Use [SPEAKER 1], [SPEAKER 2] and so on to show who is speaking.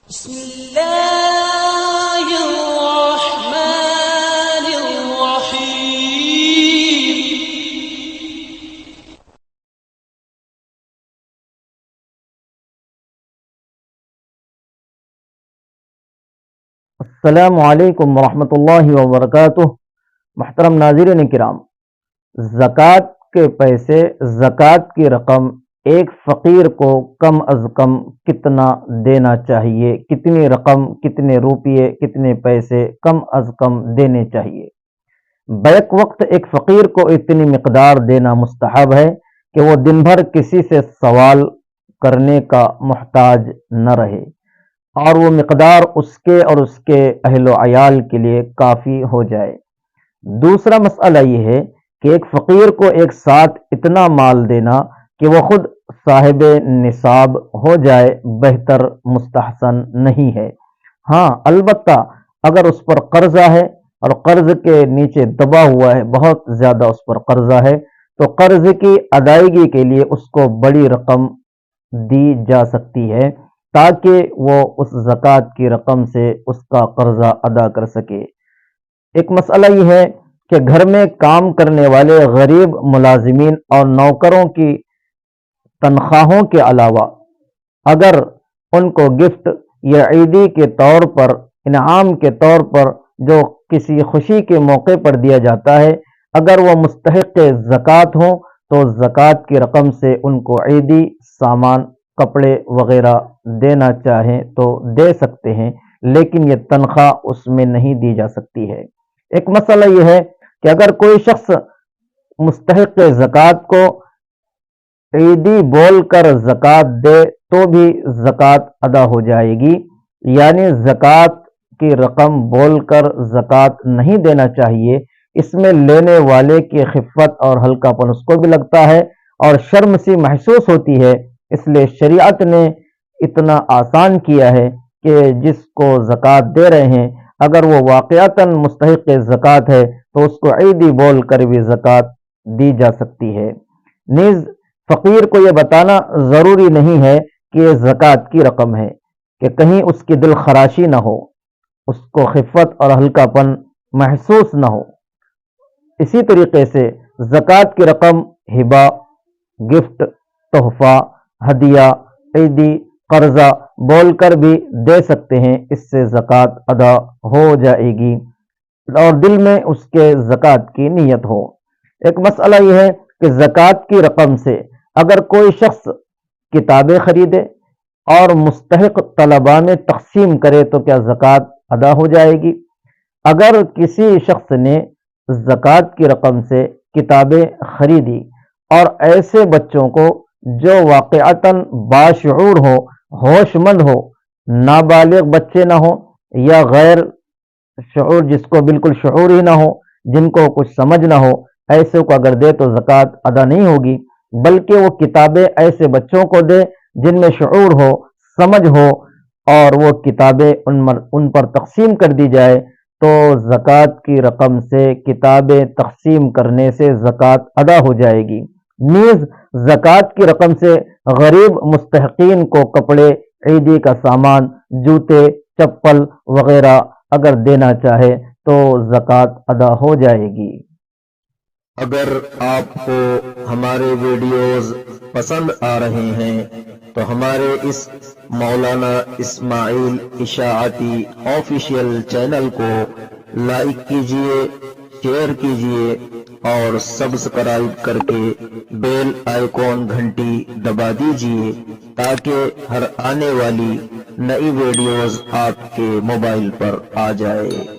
[SPEAKER 1] بسم الله الرحمن الرحيم.
[SPEAKER 2] السلام علیکم ورحمۃ اللہ وبرکاتہ۔ محترم ناظرین کرام، زکوٰۃ کے پیسے، زکوٰۃ کی رقم ایک فقیر کو کم از کم کتنا دینا چاہیے؟ کتنی رقم، کتنے روپیے، کتنے پیسے کم از کم دینے چاہیے؟ بیک وقت ایک فقیر کو اتنی مقدار دینا مستحب ہے کہ وہ دن بھر کسی سے سوال کرنے کا محتاج نہ رہے، اور وہ مقدار اس کے اور اس کے اہل و عیال کے لیے کافی ہو جائے۔ دوسرا مسئلہ یہ ہے کہ ایک فقیر کو ایک ساتھ اتنا مال دینا کہ وہ خود صاحب نصاب ہو جائے بہتر مستحسن نہیں ہے۔ ہاں، البتہ اگر اس پر قرضہ ہے اور قرض کے نیچے دبا ہوا ہے، بہت زیادہ اس پر قرضہ ہے، تو قرض کی ادائیگی کے لیے اس کو بڑی رقم دی جا سکتی ہے تاکہ وہ اس زکوٰۃ کی رقم سے اس کا قرضہ ادا کر سکے۔ ایک مسئلہ یہ ہے کہ گھر میں کام کرنے والے غریب ملازمین اور نوکروں کی تنخواہوں کے علاوہ اگر ان کو گفٹ یا عیدی کے طور پر، انعام کے طور پر جو کسی خوشی کے موقع پر دیا جاتا ہے، اگر وہ مستحق زکوٰۃ ہوں تو زکوٰۃ کی رقم سے ان کو عیدی سامان، کپڑے وغیرہ دینا چاہیں تو دے سکتے ہیں، لیکن یہ تنخواہ اس میں نہیں دی جا سکتی ہے۔ ایک مسئلہ یہ ہے کہ اگر کوئی شخص مستحق زکوٰۃ کو عیدی بول کر زکوٰۃ دے تو بھی زکوٰۃ ادا ہو جائے گی، یعنی زکوٰۃ کی رقم بول کر زکوٰۃ نہیں دینا چاہیے۔ اس میں لینے والے کی خفت اور ہلکا پن اس کو بھی لگتا ہے اور شرم سی محسوس ہوتی ہے، اس لیے شریعت نے اتنا آسان کیا ہے کہ جس کو زکوٰۃ دے رہے ہیں اگر وہ واقعتاً مستحق زکوٰۃ ہے تو اس کو عیدی بول کر بھی زکوٰۃ دی جا سکتی ہے۔ نیز فقیر کو یہ بتانا ضروری نہیں ہے کہ یہ زکوٰۃ کی رقم ہے کہ کہیں اس کی دل خراشی نہ ہو، اس کو خفت اور ہلکا پن محسوس نہ ہو۔ اسی طریقے سے زکوٰۃ کی رقم ہبہ، گفٹ، تحفہ، ہدیہ، عیدی، قرضہ بول کر بھی دے سکتے ہیں، اس سے زکوٰۃ ادا ہو جائے گی اور دل میں اس کے زکوٰۃ کی نیت ہو۔ ایک مسئلہ یہ ہے کہ زکوٰۃ کی رقم سے اگر کوئی شخص کتابیں خریدے اور مستحق طلباء میں تقسیم کرے تو کیا زکوٰۃ ادا ہو جائے گی؟ اگر کسی شخص نے زکوٰۃ کی رقم سے کتابیں خریدی اور ایسے بچوں کو جو واقعتاً باشعور ہو، ہوش مند ہو، نابالغ بچے نہ ہوں یا غیر شعور جس کو بالکل شعور ہی نہ ہو، جن کو کچھ سمجھ نہ ہو، ایسے کو اگر دے تو زکوٰۃ ادا نہیں ہوگی، بلکہ وہ کتابیں ایسے بچوں کو دے جن میں شعور ہو، سمجھ ہو، اور وہ کتابیں ان پر تقسیم کر دی جائے تو زکوٰۃ کی رقم سے کتابیں تقسیم کرنے سے زکوٰۃ ادا ہو جائے گی۔ نیز زکوٰۃ کی رقم سے غریب مستحقین کو کپڑے، عیدی کا سامان، جوتے، چپل وغیرہ اگر دینا چاہے تو زکوٰۃ ادا ہو جائے گی۔
[SPEAKER 3] اگر آپ کو ہمارے ویڈیوز پسند آ رہے ہیں تو ہمارے اس مولانا اسماعیل اشاعتی آفیشیل چینل کو لائک کیجئے، شیئر کیجئے اور سبسکرائب کر کے بیل آئیکن گھنٹی دبا دیجئے تاکہ ہر آنے والی نئی ویڈیوز آپ کے موبائل پر آ جائے۔